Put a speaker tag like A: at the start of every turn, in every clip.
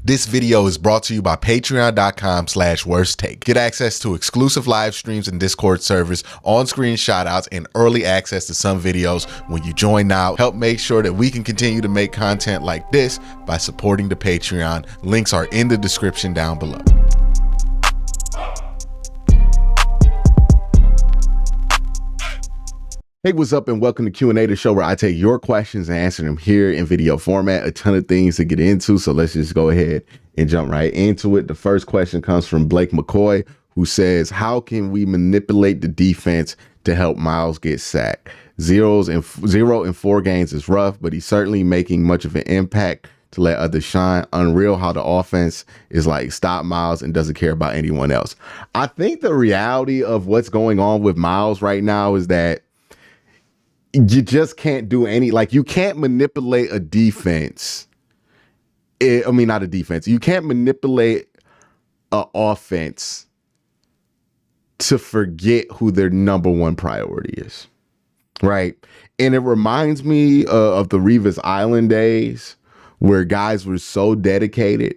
A: This video is brought to you by patreon.com/worsttake. Get access to exclusive live streams and Discord servers, on-screen shoutouts, and early access to some videos when you join now. Help make sure that we can continue to make content like this by supporting the Patreon. Links are in the description down below. Hey, what's up, and welcome to QnA, the show where I take your questions and answer them here in video format. A ton of things to get into, so let's just go ahead and jump right into it. The first question comes from Blake McCoy, who says, how can we manipulate the defense to help Myles get sacked? 0 in 4 games is rough, but he's certainly making much of an impact to let others shine. Unreal how the offense is like, stop Myles and doesn't care about anyone else. I think the reality of what's going on with Myles right now is that you just can't do you can't manipulate a defense. Not a defense. You can't manipulate an offense to forget who their number one priority is, right? And it reminds me of the Revis Island days where guys were so dedicated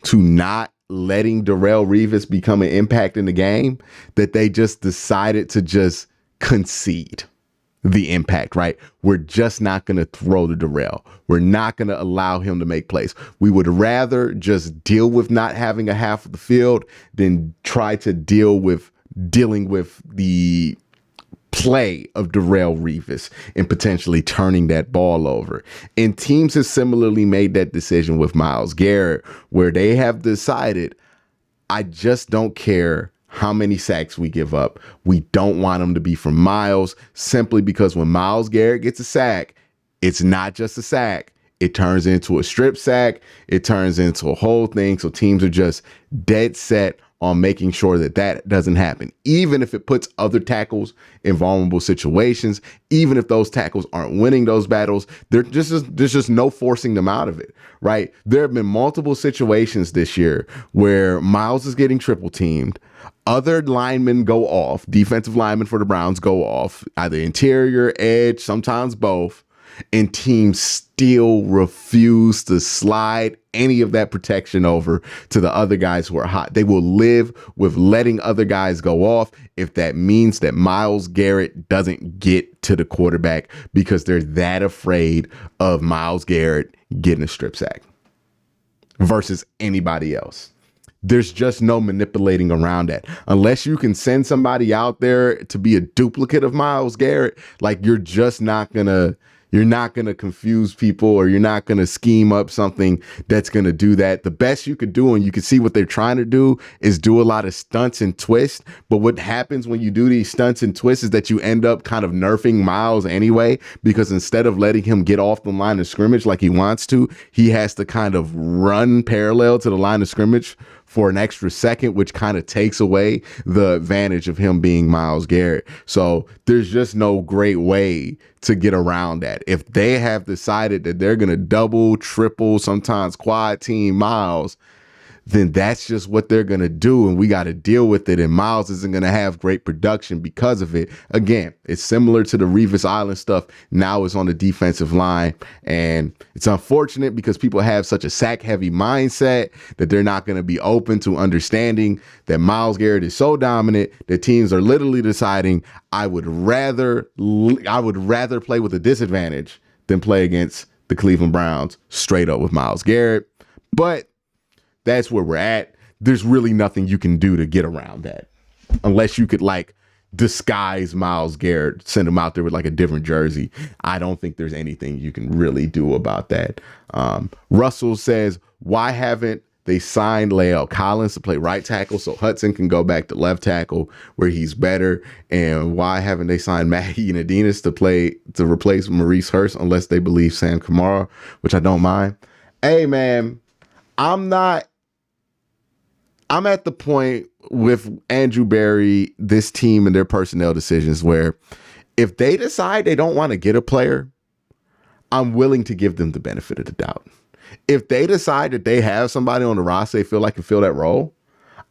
A: to not letting Darrelle Revis become an impact in the game that they just decided to just concede the impact, right? We're just not going to throw to Darrelle. We're not going to allow him to make plays. We would rather just deal with not having a half of the field than try to dealing with the play of Darrelle Revis and potentially turning that ball over. And teams have similarly made that decision with Myles Garrett, where they have decided, I just don't care how many sacks we give up. We don't want them to be from Myles, simply because when Myles Garrett gets a sack, it's not just a sack. It turns into a strip sack. It turns into a whole thing. So teams are just dead set on making sure that that doesn't happen, even if it puts other tackles in vulnerable situations, even if those tackles aren't winning those battles. There's just no forcing them out of it, right? There have been multiple situations this year where Myles is getting triple teamed. Other linemen go off, defensive linemen for the Browns go off, either interior, edge, sometimes both, and teams still refuse to slide any of that protection over to the other guys who are hot. They will live with letting other guys go off if that means that Myles Garrett doesn't get to the quarterback, because they're that afraid of Myles Garrett getting a strip sack versus anybody else. There's just no manipulating around that. Unless you can send somebody out there to be a duplicate of Myles Garrett, you're not gonna confuse people, or you're not gonna scheme up something that's gonna do that. The best you could do, and you can see what they're trying to do, is do a lot of stunts and twists. But what happens when you do these stunts and twists is that you end up kind of nerfing Myles anyway, because instead of letting him get off the line of scrimmage like he wants to, he has to kind of run parallel to the line of scrimmage for an extra second, which kind of takes away the advantage of him being Myles Garrett. So there's just no great way to get around that. If they have decided that they're going to double, triple, sometimes quad team Myles, then that's just what they're going to do, and we got to deal with it. And Myles isn't going to have great production because of it. Again, it's similar to the Revis Island stuff. Now it's on the defensive line, and it's unfortunate because people have such a sack-heavy mindset that they're not going to be open to understanding that Myles Garrett is so dominant that teams are literally deciding, I would rather play with a disadvantage than play against the Cleveland Browns straight up with Myles Garrett. But that's where we're at. There's really nothing you can do to get around that, unless you could disguise Myles Garrett, send him out there with a different jersey. I don't think there's anything you can really do about that. Russell says, why haven't they signed La'el Collins to play right tackle so Hudson can go back to left tackle where he's better? And why haven't they signed Maggie and Adinas to replace Maurice Hurst, unless they believe Sam Kamara, which I don't mind? Hey, man, I'm at the point with Andrew Berry, this team, and their personnel decisions where if they decide they don't want to get a player, I'm willing to give them the benefit of the doubt. If they decide that they have somebody on the roster they feel like can fill that role,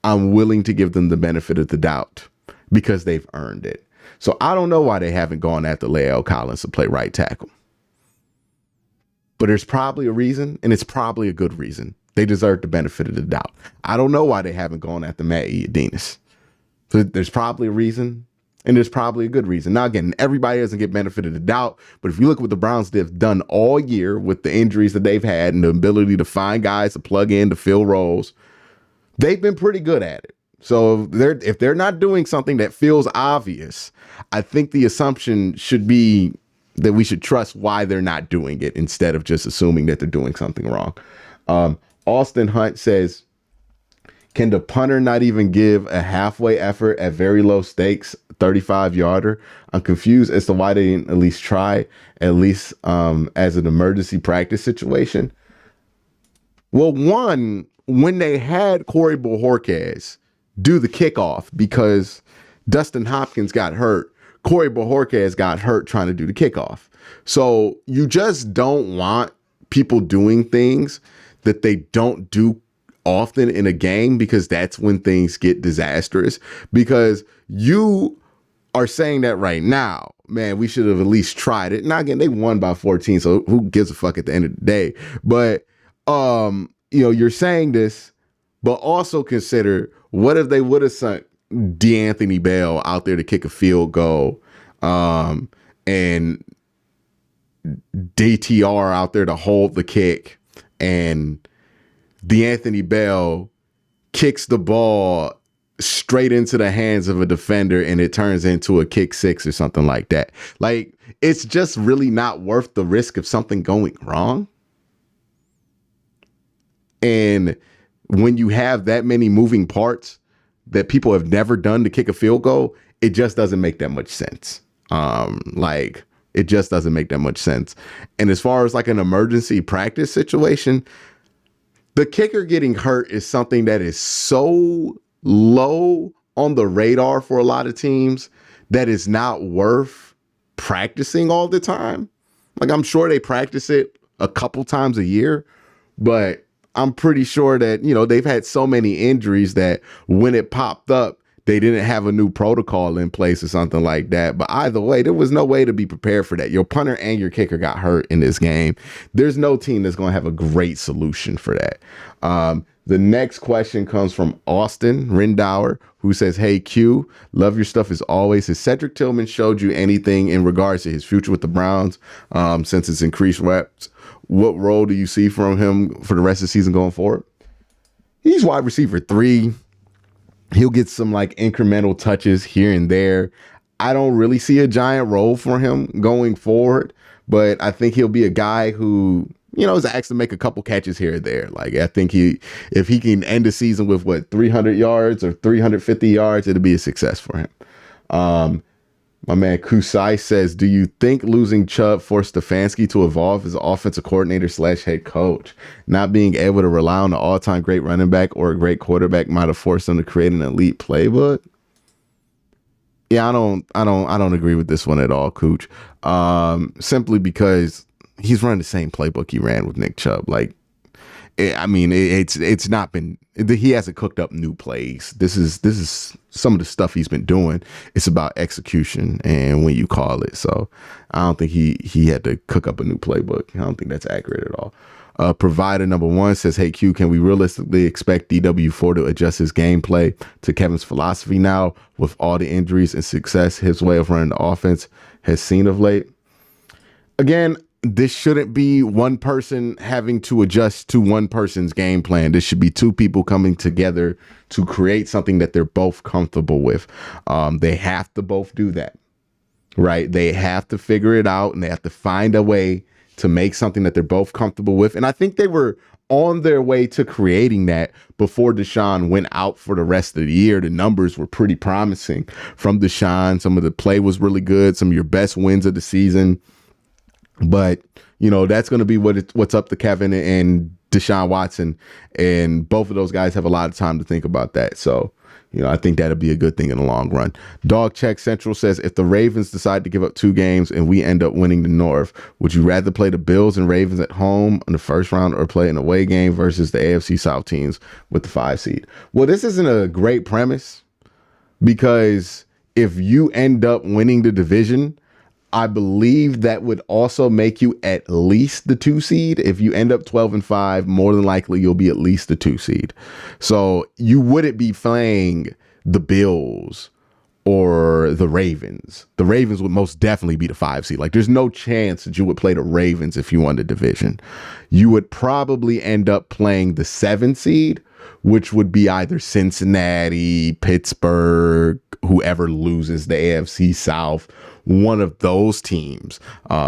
A: I'm willing to give them the benefit of the doubt because they've earned it. So I don't know why they haven't gone after La'el Collins to play right tackle. But there's probably a reason, and it's probably a good reason. They deserve the benefit of the doubt. I don't know why they haven't gone after Matt Ioannidis. So there's probably a reason, and there's probably a good reason. Now, again, everybody doesn't get benefit of the doubt, but if you look at what the Browns have done all year with the injuries that they've had and the ability to find guys to plug in to fill roles, they've been pretty good at it. So if they're not doing something that feels obvious, I think the assumption should be that we should trust why they're not doing it instead of just assuming that they're doing something wrong. Austin Hunt says, can the punter not even give a halfway effort at very low stakes 35-yarder? I'm confused as to why they didn't at least try, at least as an emergency practice situation. Well, one, when they had Corey Bojorquez do the kickoff because Dustin Hopkins got hurt, Corey Bojorquez got hurt trying to do the kickoff. So you just don't want people doing things that they don't do often in a game, because that's when things get disastrous. Because you are saying that right now, man, we should have at least tried it. Now, again, they won by 14, so who gives a fuck at the end of the day? But, you're saying this, but also consider, what if they would have sent DeAnthony Bell out there to kick a field goal, and DTR out there to hold the kick, and DeAnthony Bell kicks the ball straight into the hands of a defender and it turns into a kick six or something like that. Like, it's just really not worth the risk of something going wrong. And when you have that many moving parts that people have never done to kick a field goal, it just doesn't make that much sense. It just doesn't make that much sense. And as far as like an emergency practice situation, the kicker getting hurt is something that is so low on the radar for a lot of teams that is not worth practicing all the time. Like, I'm sure they practice it a couple times a year, but I'm pretty sure that, they've had so many injuries that when it popped up, they didn't have a new protocol in place or something like that. But either way, there was no way to be prepared for that. Your punter and your kicker got hurt in this game. There's no team that's going to have a great solution for that. The next question comes from Austin Rindauer, who says, hey, Q, love your stuff as always. Has Cedric Tillman showed you anything in regards to his future with the Browns since it's increased reps? What role do you see from him for the rest of the season going forward? He's wide receiver 3. He'll get some like incremental touches here and there. I don't really see a giant role for him going forward, but I think he'll be a guy who, is asked to make a couple catches here or there. Like, I think if he can end the season with 300 yards or 350 yards, it'll be a success for him. My man Kusai says, do you think losing Chubb forced Stefanski to evolve as offensive coordinator / head coach? Not being able to rely on the all-time great running back or a great quarterback might have forced him to create an elite playbook? Yeah, I don't agree with this one at all, Cooch. Simply because he's running the same playbook he ran with Nick Chubb. Like, it's not been, he hasn't cooked up new plays. This is some of the stuff he's been doing. It's about execution and when you call it. So I don't think he had to cook up a new playbook. I don't think that's accurate at all. Provider number 1 says, hey, Q, can we realistically expect DW4 to adjust his gameplay to Kevin's philosophy now with all the injuries and success his way of running the offense has seen of late? Again, this shouldn't be one person having to adjust to one person's game plan. This should be two people coming together to create something that they're both comfortable with. They have to both do that, right? They have to figure it out and they have to find a way to make something that they're both comfortable with. And I think they were on their way to creating that before Deshaun went out for the rest of the year. The numbers were pretty promising from Deshaun. Some of the play was really good. Some of your best wins of the season. But, that's going to be what's up to Kevin and Deshaun Watson. And both of those guys have a lot of time to think about that. So, I think that'll be a good thing in the long run. Dog Check Central says, if the Ravens decide to give up 2 games and we end up winning the North, would you rather play the Bills and Ravens at home in the first round or play an away game versus the AFC South teams with the 5 seed? Well, this isn't a great premise, because if you end up winning the division, I believe that would also make you at least the 2 seed. If you end up 12-5, more than likely you'll be at least the 2 seed. So you wouldn't be playing the Bills or the Ravens. The Ravens would most definitely be the 5 seed. Like, there's no chance that you would play the Ravens if you won the division. You would probably end up playing the 7 seed, which would be either Cincinnati, Pittsburgh, whoever loses the AFC South, one of those teams.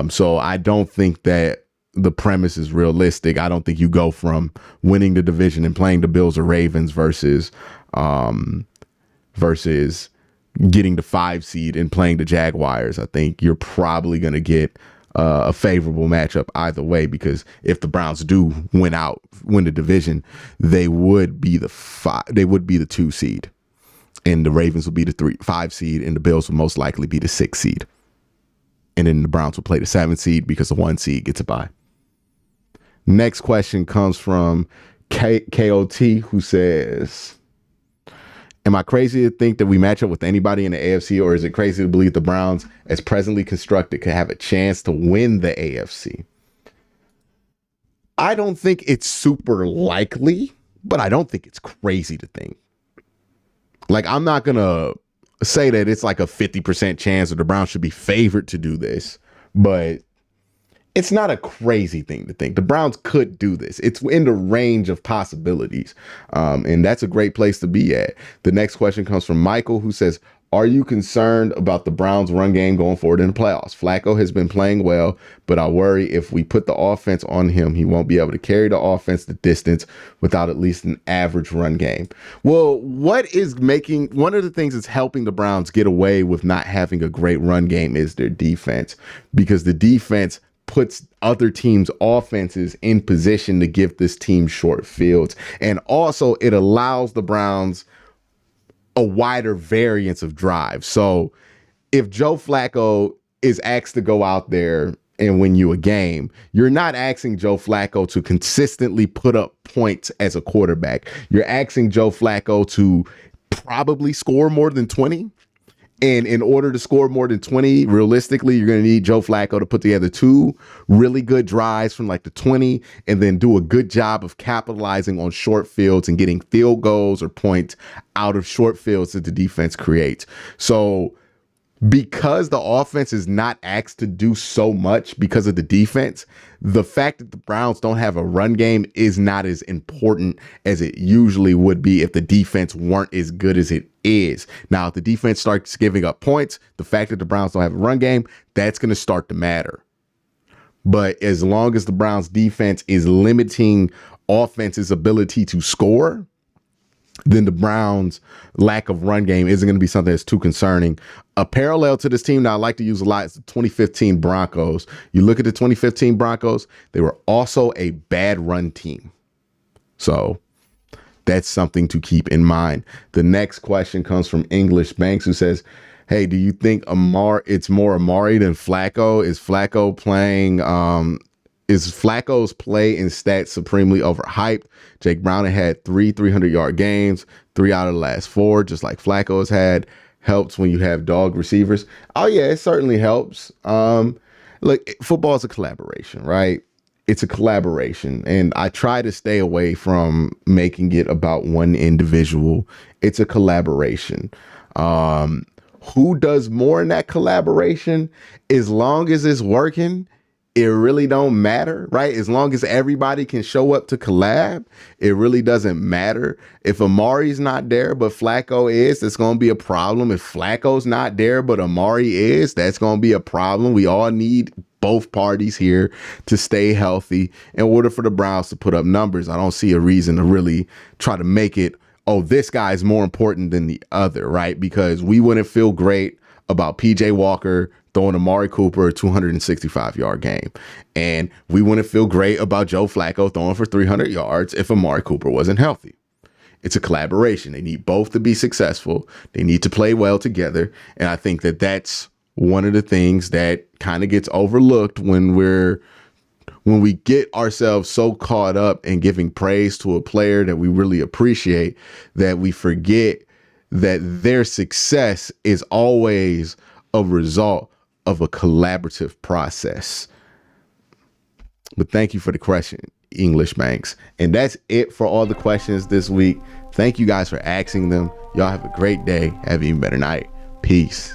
A: So I don't think that the premise is realistic. I don't think you go from winning the division and playing the Bills or Ravens versus getting the 5 seed and playing the Jaguars. I think you're probably going to get a favorable matchup either way, because if the Browns do win the division, they would be the 2 seed, and the Ravens would be the 5 seed, and the Bills would most likely be the 6 seed. And then the Browns will play the 7 seed because the 1 seed gets a bye. Next question comes from KOT, who says, am I crazy to think that we match up with anybody in the AFC, or is it crazy to believe the Browns, as presently constructed, could have a chance to win the AFC? I don't think it's super likely, but I don't think it's crazy to think. Like, I'm not going to say that it's like a 50% chance that the Browns should be favored to do this, but it's not a crazy thing to think. The Browns could do this. It's in the range of possibilities. And that's a great place to be at. The next question comes from Michael, who says, are you concerned about the Browns run game going forward in the playoffs? Flacco has been playing well, but I worry if we put the offense on him, he won't be able to carry the offense the distance without at least an average run game. Well, one of the things that's helping the Browns get away with not having a great run game is their defense, because the defense puts other teams' offenses in position to give this team short fields. And also it allows the Browns a wider variance of drives. So if Joe Flacco is asked to go out there and win you a game, you're not asking Joe Flacco to consistently put up points as a quarterback. You're asking Joe Flacco to probably score more than 20. And in order to score more than 20, realistically, you're going to need Joe Flacco to put together 2 really good drives from like the 20 and then do a good job of capitalizing on short fields and getting field goals or points out of short fields that the defense creates. So because the offense is not asked to do so much because of the defense, the fact that the Browns don't have a run game is not as important as it usually would be if the defense weren't as good as it is. Now, if the defense starts giving up points, the fact that the Browns don't have a run game, that's going to start to matter. But as long as the Browns defense is limiting offense's ability to score, then the Browns' lack of run game isn't going to be something that's too concerning. A parallel to this team that I like to use a lot is the 2015 Broncos. You look at the 2015 Broncos, they were also a bad run team. So that's something to keep in mind. The next question comes from English Banks, who says, hey, do you think it's more Amari than Flacco? Is Flacco's play and stats supremely overhyped? Jake Browning had 3 300-yard games, 3 out of the last 4, just like Flacco has had. Helps when you have dog receivers. Oh, yeah, it certainly helps. Look, football is a collaboration, right? It's a collaboration, and I try to stay away from making it about one individual. It's a collaboration. Who does more in that collaboration? As long as it's working, it really don't matter, right? As long as everybody can show up to collab, it really doesn't matter. If Amari's not there, but Flacco is, that's going to be a problem. If Flacco's not there, but Amari is, that's going to be a problem. We all need both parties here to stay healthy in order for the Browns to put up numbers. I don't see a reason to really try to make it, oh, this guy's more important than the other, right? Because we wouldn't feel great about PJ Walker throwing Amari Cooper a 265-yard game. And we wouldn't feel great about Joe Flacco throwing for 300 yards if Amari Cooper wasn't healthy. It's a collaboration. They need both to be successful. They need to play well together. And I think that that's one of the things that kind of gets overlooked when we get ourselves so caught up in giving praise to a player that we really appreciate, that we forget that their success is always a result of a collaborative process. But thank you for the question, English Banks. And that's it for all the questions this week. Thank you guys for asking them. Y'all have a great day. Have an even better night. Peace.